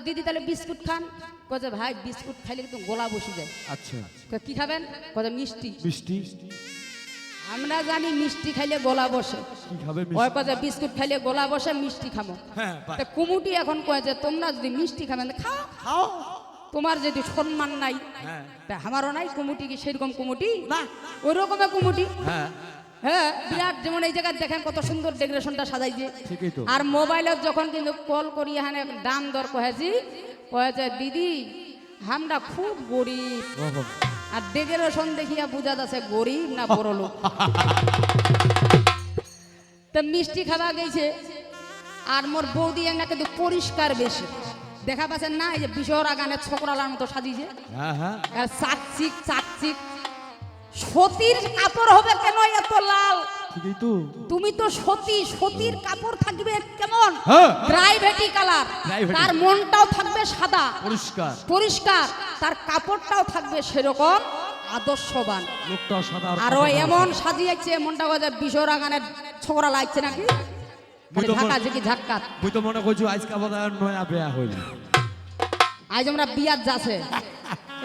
দিদি তাহলে বিস্কুট খান। কছে ভাই বিস্কুট খাইলে কিন্তু গলা বসে যায়। আচ্ছা, কয়, কি খাবেন? কছে মিষ্টি। মিষ্টি আমরা জানি মিষ্টি খাইলে গলা বসে। কি খাবে? ওই কছে বিস্কুট খাইলে গলা বসে, মিষ্টি খাবো। হ্যাঁ, বাহ। তা কুমুটি এখন কয়েছে তোমরা যদি মিষ্টি খাবেন খাও, খাও। তোমার যদি সম্মান নাই, হ্যাঁ। তা আমারও নাই। কুমুটি কি সেরকম কুমুটি? না। ওই রকমের কুমুটি। হ্যাঁ, হ্যাঁ, বিরাট। যেমন এই জায়গায় দেখেন কত সুন্দর ডেকোরেশনটা সাজাইছে। ঠিকই তো। আর মোবাইলত যখন কিন্তু কল করি এখানে দাম দর কহেছি, কয়েছে দিদি আমরা খুব গরিব। ওহো। আর ডেকোরেশন দেখিয়া বুঝা যাচ্ছে গরিব না বড় লোক। তা মিষ্টি খাওয়া গেছে। আর মোর বৌদি একটা কিন্তু পরিষ্কার বেশি, দেখা পাচ্ছেন না? এই যে বিশহরা গানের ছোকরালার মতো সাজিয়েছে। হ্যাঁ, হ্যাঁ। আর চাকচিক চাকচিক। সতীর কাপড় হবে কেন এত লাল? ঠিকই তো। তুমি তো সতী, সতীর কাপড় থাকবে কেমন? হ্যাঁ। প্রাইভেটি কালার। প্রাইভেটি। তার মনটাও থাকবে সাদা পরিষ্কার। পরিষ্কার, তার কাপড়টাও থাকবে সেরকম আদর্শবান। লোকটা সাদা আরো এমন সাজিয়েছে মনটা গজা বিশহরা গানের ছোকরা লাগছে নাকি? মুই তো ঝাঁকা ঝাঁকি ঝাক্কাত। মুই তো মনে করছি আজকে আবার নয়া বেয়া হইল। আজ আমরা বিয়ার যাচ্ছে।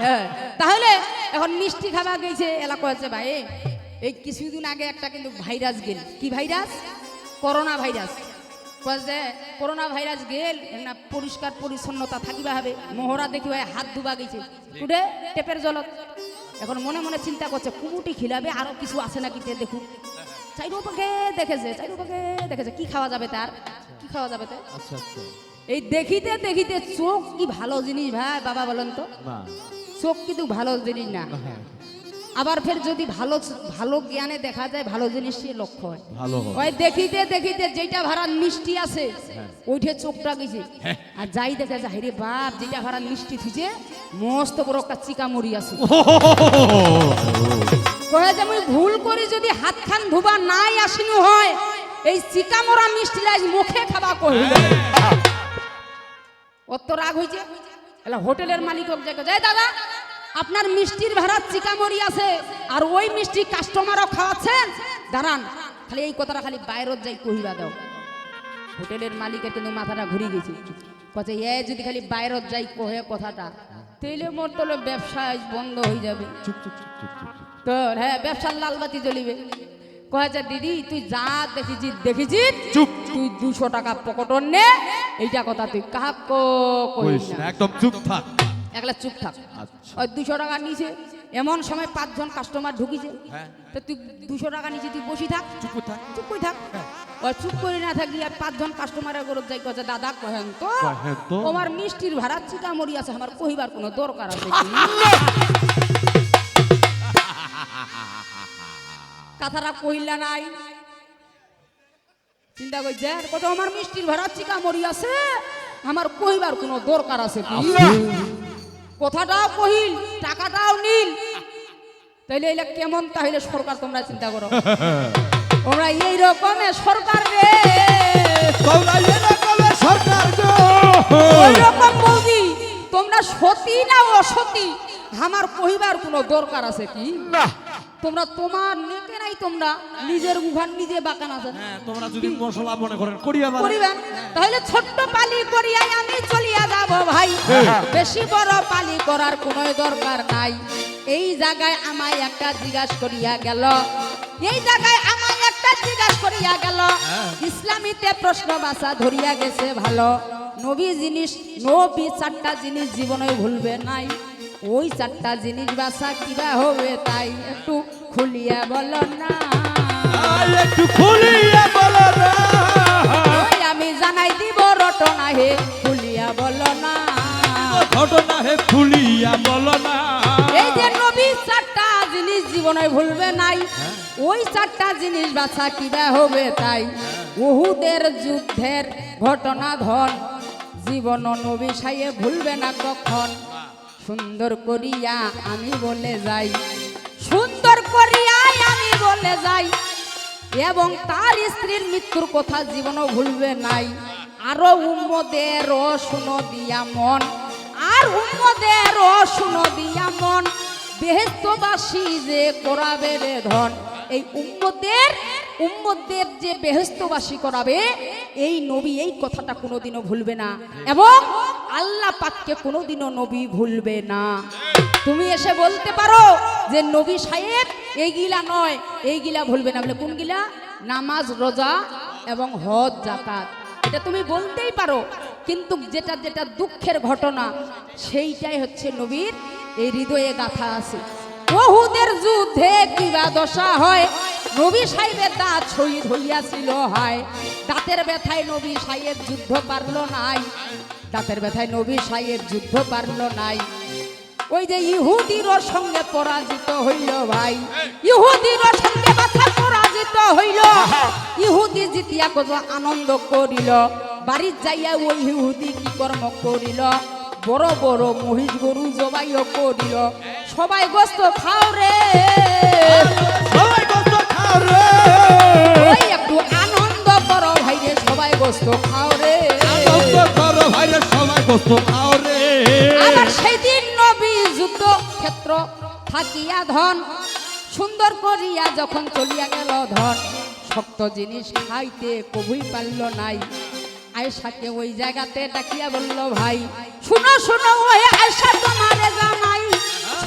হ্যাঁ, তাহলে এখন মিষ্টি খাওয়া গেছে। এলা কয়েছে ভাই এই কিছুদিন আগে একটা কিন্তু ভাইরাস গেল। কি ভাইরাস? Corona virus. কয়েছে করোনা ভাইরাস গেল না, পরিষ্কার পরিচ্ছন্নতা থাকিবা হবে। মোহরা দেখি ভাই হাত ধুবা গেছে উঠে টেপের জলত। এখন মনে মনে চিন্তা করছে কুমুটি খিলাবে, আরো কিছু আছে নাকি তে দেখুক। চাইরোপাকে দেখেছে, চাইরোপাকে দেখেছে। কি খাওয়া যাবে তার? কি খাওয়া যাবে তার? আচ্ছা, আচ্ছা। এই দেখিতে দেখিতে চোখ কি ভালো জিনিস ভাই বাবা বলেন তো? না। চোখ কিন্তু ভালো জিনিস না। হ্যাঁ, আবার ফের যদি ভালো ভালো জ্ঞানে দেখা যায় ভালো জিনিসই লক্ষ্য হয়। ভালো হবে। ওই দেখিতে দেখিতে যেটা ভাড়ার মিষ্টি আছে ওইঠে চোখটা গেছে। আর যাই দেখা যায় রে বাপ, যেটা ভাড়ার মিষ্টি থুইছে মস্ত বড় একটা চিকামুড়ি আছে। কয়ে যে আমি ভুল করি যদি হাত খান ধুবা নাই আসিনু হয়, এই চিকামোরা মিষ্টি আজ মুখে খাবা কহিল। অত রাগ হয়েছে। এলা হোটেলের মালিক যায়, দাদা আপনার মিষ্টির ভাড়া চিকামরি আছে, আর ওই মিষ্টি কাস্টমারও খাওয়াচ্ছেন, দাঁড়ান। খালি এই কথাটা খালি বাইরত যাই কহিবা দাও। হোটেলের মালিকের কিন্তু মাথাটা ঘুরে গেছে। কচ্ছে এ যদি খালি বাইরত যাই কহে কথাটা, তাইলে মোর তো ব্যবসা বন্ধ হয়ে যাবে। চুপ চুপ চুপ চুপ চুপ। তো হ্যাঁ, ব্যবসার লালবাতি জ্বলিবে। কয়েছে দিদি তুই যা দেখেছিস চুপ। তুই 200 টাকা পকেটর নে, এইটা কথা তুই কাহাক কইস কইস না। না, একদম চুপ থাক। একলা চুপ থাক। আচ্ছা। ওই 200 টাকা নিচে এমন সময় 5 জন কাস্টমার ঢুকিছে। হ্যাঁ। তো তুই 200 টাকা নিচে তুই বসি থাক, চুপ থাক। চুপ করে থাক। ওই চুপ করে না থাকলি আর 5 জন কাস্টমারের গরত যাই কছে দাদা কহেন তো কহেন তো। আমার মিষ্টির ভাড়া চিকামরি আছে, আমার কহিবার কোনো দরকার আছে কি? কথাটা কইলা নাই, চিন্তা করছে কত আমার মিষ্টির ভাড়া চিকামরি আছে, আমার কহিবার কোনো দরকার আছে কি? কথাটাও কহিল, টাকাটাও নীল। তাইলে এলা কেমন? তাহলে সরকার তোমরা চিন্তা করো। তোমরা এই রকমের সরকার রে, তোমরা এরকমের সরকার গো। ওই রকম বৌদি তোমরা সতী না অসতী, আমার কহিবার কোনো দরকার আছে কি? না। তোমরা তোমার নেকে নাই, তোমরা নিজের মুখান নিজে বাকান আছেন। হ্যাঁ, তোমরা যদি মশলা মনে করেন করিয়া পারেন। করিবেন তাহলে ছোট্ট পালি করিয়াই আমি চলিয়া যাব ভাই, বেশি বড় পালি করার কোনো দরকার নাই। এই জায়গায় আমায় একটা জিজ্ঞাসা করিয়া গেল, এই জায়গায় আমায় একটা জিজ্ঞাসা করিয়া গেল, ইসলামীতে প্রশ্ন বাসা ধরিয়া গেছে ভালো। নবী 4টা জিনিস জীবনে ভুলবে নাই, ওই 4টা জিনিস বাসা কিবা হবে তাই একটু খুলিয়া বলো না। একটু খুলিয়া বলো না। ওই আমি জানাই দিব রটনা হে, খুলিয়া বলো না। ঘটনা হে খুলিয়া বলো না। এই যে নবী 4টা জিনিস জীবনে ভুলবে নাই, ওই 4টা জিনিস বাছা কিবা হবে তাই। উহুদের যুদ্ধের ঘটনা ধন, জীবন নবী সাইয়ে ভুলবে না কখন। সুন্দর করিয়া আমি বলে যাই, সুন্দর করিয়া আমি বলে যাই, এবং তার স্ত্রীর মৃত্যুর কথা জীবনও ভুলবে নাই। আরো উম্মদের শুনো দিয়া মন, আর উম্মদের শুনো দিয়া মন, বেহেশতবাসী যে করাবে রে ধন। এই উম্মদের যে বেহেশতবাসী করাবে, এই নবী এই কথাটা কোনোদিনও ভুলবে না এবং আল্লাহ পাককে কোনোদিনও নবী ভুলবে না। তুমি এসে বলতে পারো যে নবী সাহেব এইগুলা নয়, এইগুলা ভুলবে না, বলে কোনগুলা? নামাজ, রোজা এবং হজ, যাকাত, এটা তুমি বলতেই পারো, কিন্তু যেটা যেটা দুঃখের ঘটনা সেইটাই হচ্ছে নবীর এই হৃদয়ে গাথা আছে। উহুদের যুদ্ধে কিবা দশা হয়, নবী সাহেবের দাঁত শহীদ হইয়াছিল হয়, দাঁতের ব্যথায় নবী সাহেব যুদ্ধ পারল নাই, দাঁতের ব্যথায় নবী সাহেব যুদ্ধ পারল নাই। ওই যে ইহুদির সঙ্গে পরাজিত হইল ভাই, ইহুদির সঙ্গে বাছা পরাজিত হইল, ইহুদি জিতিয়া কত আনন্দ করিল, বাড়ির যাইয়া ওই ইহুদি কি কর্ম করিল, বড় বড় মহিষ গরু জবাইও করিল, সবাই গোস্ত খাও রে, সবাই গোস্ত খাও রে, ওই একটু আনন্দ করো ভাই রে, সবাই গোস্ত খাও রে, আনন্দ করো ভাই রে, সবাই গোস্ত খাও রে। আবার সেই দিন নবী যুদ্ধ ক্ষেত্র থাকিয়া ধন সুন্দর করিয়া যখন চলিয়া গেল ধন, শক্ত জিনিস খাইতে কবুই পারল নাই, আয়েশাকে ওই জায়গাতে ডাকিয়া বলল ভাই শুনো শুনো, ওই আয়েশা তোমারে জানাই,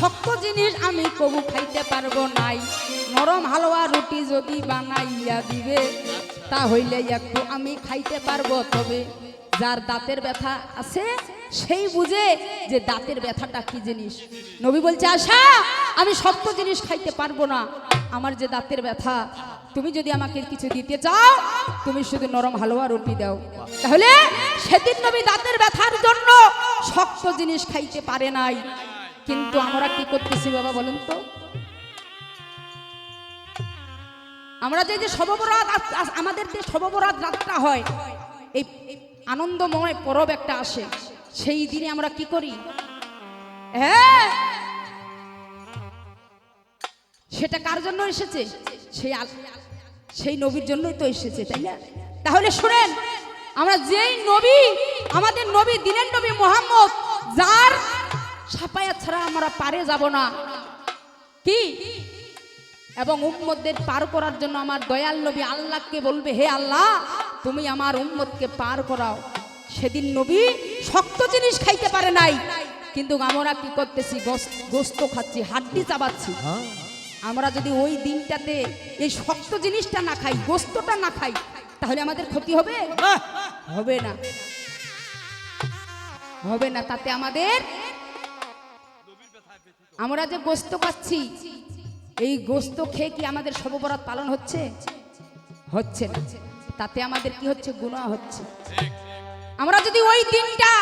শক্ত জিনিস আমি কবু খাইতে পারবো নাই, নরম হালুয়া রুটি যদি বানাইয়া দিবে তা হইলে একটু আমি খাইতে পারবো, তবে যার দাঁতের ব্যথা আছে সেই বুঝে যে দাঁতের ব্যথাটা কি জিনিস। নবী বলছে আশা আমি শক্ত জিনিস খাইতে পারবো না, আমার যে দাঁতের ব্যথা, তুমি যদি আমাকে কিছু দিতে চাও তুমি শুধু নরম হালুয়া রুটি দাও। তাহলে সেদিন নবী দাঁতের ব্যথার জন্য শক্ত জিনিস খাইতে পারে নাই, কিন্তু আমরা কি করতেছি বাবা বলেন তো? আমরা যে শবে-বরাত, আমাদের যে শবে-বরাত রাতটা হয়, এই আনন্দময় পরব একটা আসে, সেই দিনে আমরা কি করি? হ্যাঁ, সেটা কার জন্য এসেছে? সেই নবীর জন্যই তো এসেছে, তাই না? তাহলে শুনেন, আমরা যেই নবী, আমাদের নবী, দিনের নবী মুহাম্মদ, যার সাফায়াত ছাড়া আমরা পারে যাব না, কি এবং উম্মতদের পার করার জন্য আমার দয়াল নবী আল্লাহকে বলবে হে আল্লাহ তুমি আমার উম্মতকে পার করাও। সেদিন নবী শক্ত জিনিস খাইতে পারে নাই, কিন্তু আমরা কি করতেছি? গোস্ত খাচ্ছি, হাড্ডি চাবাচ্ছি। আমরা যদি ওই দিনটাতে এই শক্ত জিনিসটা না খাই, গোস্তটা না খাই, তাহলে আমাদের ক্ষতি হবে? হবে না, হবে না। তাতে আমাদের, আমরা যে গোস্ত খাচ্ছি, এই গোস্ত খেয়ে কি আমাদের শবে-বরাত পালন হচ্ছে? হচ্ছে না। তাতে আমাদের কি হচ্ছে? গুনাহ হচ্ছে। আমরা যদি ওই দিনটা,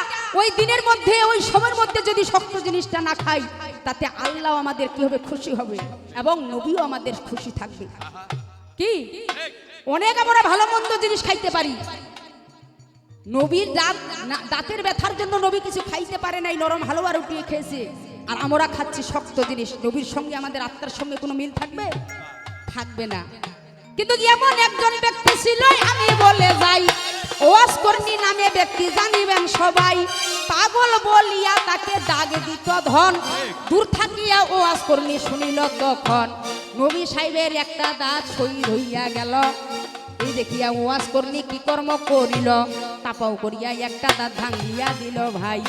ওই দিনের মধ্যে, ওই সময়ের মধ্যে যদি শক্ত জিনিসটা না খাই, তাতে আল্লাহ আমাদের কি হবে? খুশি হবে, এবং নবীও আমাদের খুশি থাকবে। কি অনেক আমরা ভালো মন্দ জিনিস খাইতে পারি, নবীর দাঁতের ব্যথার জন্য নবী কিছু খাইতে পারে নাই, নরম হালুয়া রুটি খেয়েছে, আর আমরা খাচ্ছি শক্ত জিনিস। নবীর সঙ্গে আমাদের আত্মার সঙ্গে কোনো মিল থাকবে? থাকবে না। কিন্তু এমন একজন ব্যক্তি ছিল, আমি বলে যাই, ওয়াজ কর্মী নামে ব্যক্তি জানিবেন সবাই, পাগল বলিয়া তাকে দাগ দিত ধন, দূর থাকিয়া ওয়াজ কর্মী শুনিল তখন, নবী সাহেবের একটা দাঁত শহীদ হইয়া গেল। এই দেখিয়া ওয়াজ কর্মী কি কর্ম করিল, তাপাও করিয়া একটা দাঁত ভাঙ্গিয়া দিল ভাই,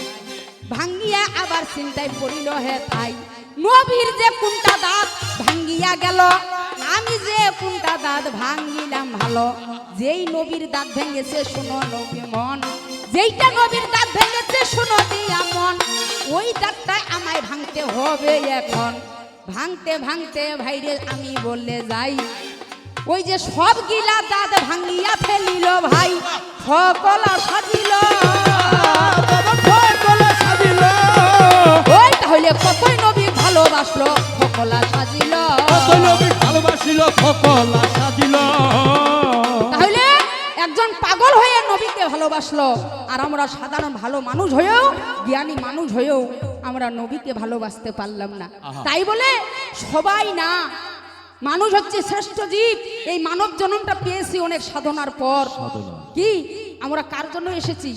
ভাঙ্গিয়া আবার চিন্তায় পড়িল হে থাই, নবীর যে কোনটা দাঁত ভাঙ্গিয়া গেল, আমি যে কোনটা দাঁত ভাঙ্গিলাম ভালো, যেই নবীর দাঁত ভেঙেছে শোনো নবী মন, যেইটা নবীর দাঁত ভেঙেছে শোনো দিয়া মন, ওই দাঁতটা আমায় ভাঙতে হবে এখন। ভাঙতে ভাঙতে ভাইরে আমি বলে যাই, ওই যে সব গিলা দাঁত ভাঙ্গিয়া ফেলিল ভাই, সকলা সাজিল, ওই তাহলে কতই নবী ভালোবাসলো, সকলা সাজিল, কতই নবী ভালোবাসিল, সকলা সাজিল। তাহলে একজন পাগল হয়ে নবীকে ভালোবাসলো, আর আমরা সাধারণ ভালো মানুষ হয়েও, জ্ঞানী মানুষ হয়েও আমরা নবীকে ভালোবাসতে পারলাম না। তাই বলে সবাই না, মানুষ হচ্ছে শ্রেষ্ঠ জীব, এই মানব জন্মটা পেয়েছি অনেক সাধনার পর। কি আমরা কার জন্য এসেছি?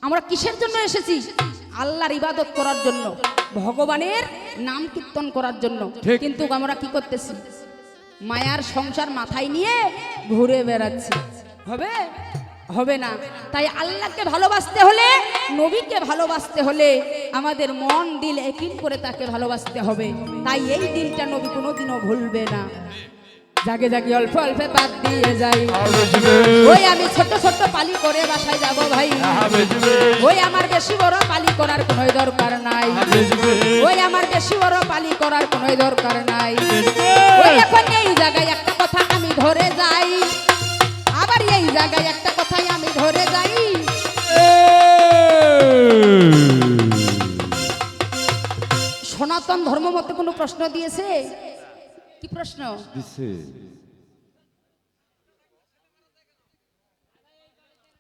আমরা কিসের জন্য এসেছি? আল্লাহর ইবাদত করার জন্য, ভগবানের নাম কীর্তন করার জন্য। কিন্তু আমরা কি করতেছি? মায়ার সংসার মাথায় নিয়ে ঘুরে বেড়াচ্ছি। হবে? হবে না। তাই আল্লাহকে ভালোবাসতে হলে, নবীকে ভালোবাসতে হলে আমাদের মন দিল একই করে তাকে ভালোবাসতে হবে। তাই এই দিনটা নবী কোনোদিনও ভুলবে না। জাগে জাগে অল্প অল্প বাদ দিয়ে যাই, ওই আমি ছোট ছোট পালি করে বাসায় যাব ভাই, ওই আমার বেশি বড় পালি করার কোনো দরকার নাই, ওই আমার বেশি বড় পালি করার কোনো দরকার নাই। ওই এখন এই জায়গায় একটা কথা আমি ধরে যাই, আবার এই জায়গায় একটা কথাই আমি ধরে যাই। সনাতন ধর্ম মতে কোনো প্রশ্ন দিয়েছে? কি প্রশ্ন দিছে?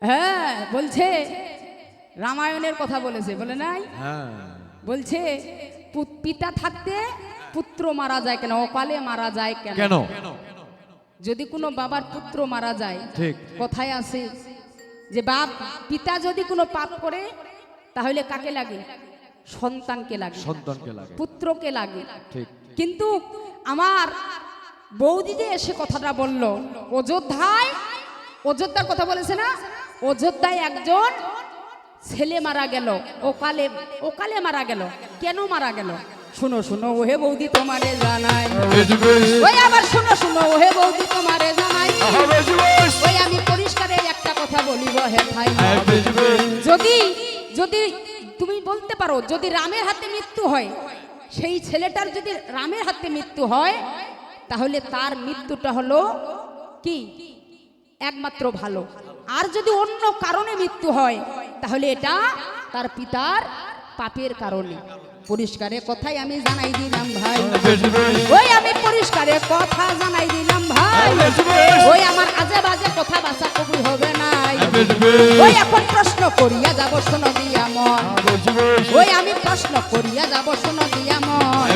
হ্যাঁ বলছে, রামায়ণের কথা বলেছে, বলে নাই? হ্যাঁ বলছে পিতা থাকতে পুত্র মারা যায় কেন, অকালে মারা যায় কেন? কেন? যদি কোনো বাবার পুত্র মারা যায়, ঠিক কথায় আছে যে বাপ পিতা যদি কোনো পাপ করে তাহলে কাকে লাগে? সন্তানকে লাগে, সন্তানকে লাগে, পুত্রকে লাগে। ঠিক। কিন্তু আমার বৌদি যে এসে কথাটা বলল, অযোধ্যায়, অযোধ্যার কথা বলেছে না, অযোধ্যায় একজন ছেলে মারা গেল, ওকালে, ওকালে মারা গেল। কেন মারা গেল? শুনো শুনো ওহে বৌদি তোমারে জানাই, ওই আবার শুনো শুনো ওহে বৌদি তোমারে জানাই, ওই আমি পরিষ্কারে একটা কথা বলিব হে ভাই, যদি যদি তুমি বলতে পারো যদি রামের হাতে মৃত্যু হয়, সেই ছেলেটার যদি রামের হাতে মৃত্যু হয়, তাহলে তার মৃত্যুটা হলো কি একমাত্র ভালো। আর যদি অন্য কারণে মৃত্যু হয় তাহলে এটা তার পিতার পাপের কারণে। পরিষ্কারে কথাই আমি জানাই দিলাম ভাই, ওই আমি পরিষ্কারে কথা জানাই দিলাম ভাই, ওই আমার আজে বাজে কথা বাসা কবুল হবে নাই। ওই এখন প্রশ্ন করিয়া যাব শোনো দিয়া মন, ওই আমি প্রশ্ন করিয়া যাব শোনো দিয়া মন,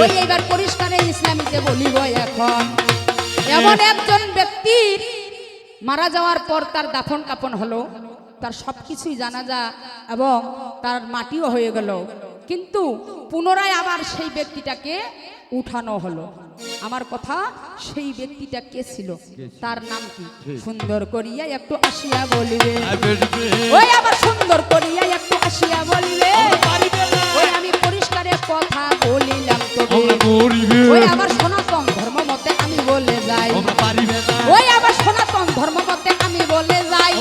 ওই এইবার পরিষ্কারে ইসলামীতে বলিব এখন। এমন একজন ব্যক্তির মারা যাওয়ার পর তার দাফন কাফন হলো, তার সবকিছুই জানাজা এবং তার মাটিও হয়ে গেল, কিন্তু পুনরায় আবার সেই ব্যক্তিটাকে উঠানো হলো। আমার কথা, সেই ব্যক্তিটা কে ছিল, তার নাম কি? সুন্দর করিয়া একটু আসিয়া বলিবে, ওই আবার সুন্দর করিয়া একটু আসিয়া বলিবে, ওই আমি পরিষ্কারে কথা বলিলাম তবে, ওই আবার সনাতন ধর্ম মতে আমি বলে যাই, ওই আবার সনাতন ধর্ম মতে আমি বলে যাই,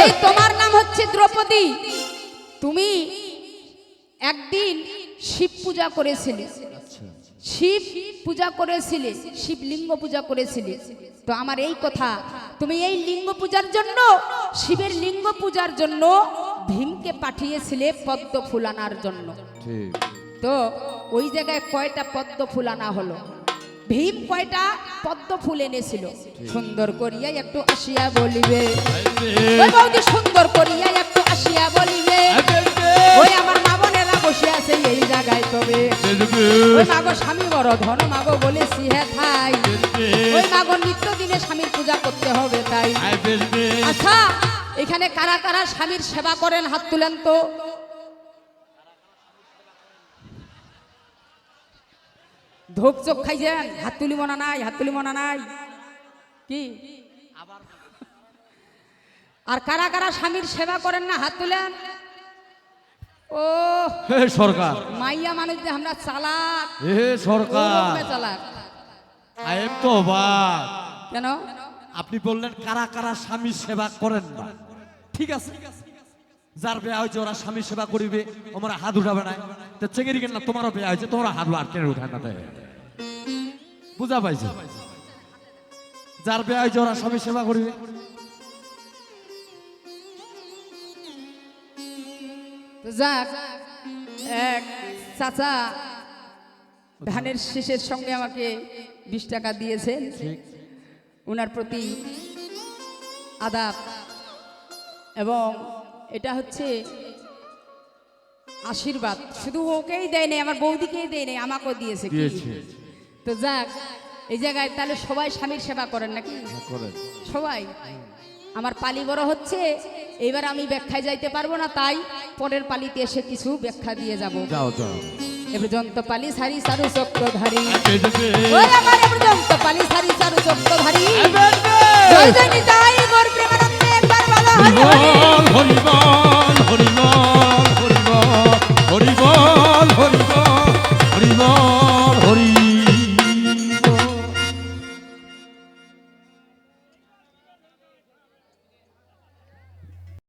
এই তোমার নাম হচ্ছে দ্রৌপদী, তুমি একদিন শিব পূজা করেছিলে, শিব পূজা করেছিলে, শিবলিঙ্গ পূজা করেছিলে। তো আমার এই কথা, তুমি এই লিঙ্গ পূজার জন্য, শিবের লিঙ্গ পূজার জন্য ভীমকে পাঠিয়েছিলে পদ্ম ফুল আনার জন্য। তো ওই জায়গায় কয়টা পদ্ম ফুল আনা হলো? ভীম কয়টা পদ্ম ফুল এনেছিল? সুন্দর করিয়া একটু আসিয়া বলিবে, ওই বৌদি সুন্দর করিয়া একটু আসিয়া বলিবে, ওই আমার মা বোনেরা বসে আছে এই জায়গায় তবে, ওই মাগো স্বামী বড় ধন মাগো বলেছি হ্যাঁ থাই, ওই মাগো নিত্য দিনে স্বামীর পূজা করতে হবে তাই। আচ্ছা এখানে কারা কারা স্বামীর সেবা করেন হাত তুলেন তো। ধোক চোখ খাইছেন? হাত তুলি মনা নাই, হাত তুলি মনা নাই কি? আর কারা কারা স্বামীর সেবা করেন না হাত তুলেন। ও সরকার, মাইয়া মানুষ যে আমরা চালাক, সরকার চালাক তো অবাক। কেন? আপনি বললেন কারা কারা স্বামী সেবা করেন না, ঠিক আছে, যার বিয়া হয়েছে ওরা স্বামী সেবা করিবে, ওরা হাত উঠাবে না, তো চেঙ্গেরি কেন না, তোমারও বিয়া হয়েছে, তোমরা হাত আর কেন উঠায় না, বুঝা পাইছে? যার বিয়া হয়েছে ওরা স্বামী সেবা করিবে। যাক, এক চাচা ধানের শীষের সঙ্গে আমাকে 20 টাকা দিয়েছেন, ওনার প্রতি আদাব, এবং এটা হচ্ছে আশীর্বাদ। শুধু ওকেই দেয় নাই, আমার বৌদিকেই দেয় নাই, আমাকেও দিয়েছে। তো যাক, এই জায়গায় তাহলে সবাই স্বামীর সেবা করেন নাকি? সবাই। আমার পালি বড় হচ্ছে, এইবার আমি ব্যাখ্যায় যাইতে পারবো না, তাই পরের পালিতে এসে কিছু ব্যাখ্যা দিয়ে যাব। যাও যাও। এ পর্যন্ত পালি সারি সারু চক্রধারী, ওই আমার এ পর্যন্ত পালি সারি সারু চক্রধারী, জয় জয় নিতাই গৌর প্রেমানন্দে। হরি হরি হরি বল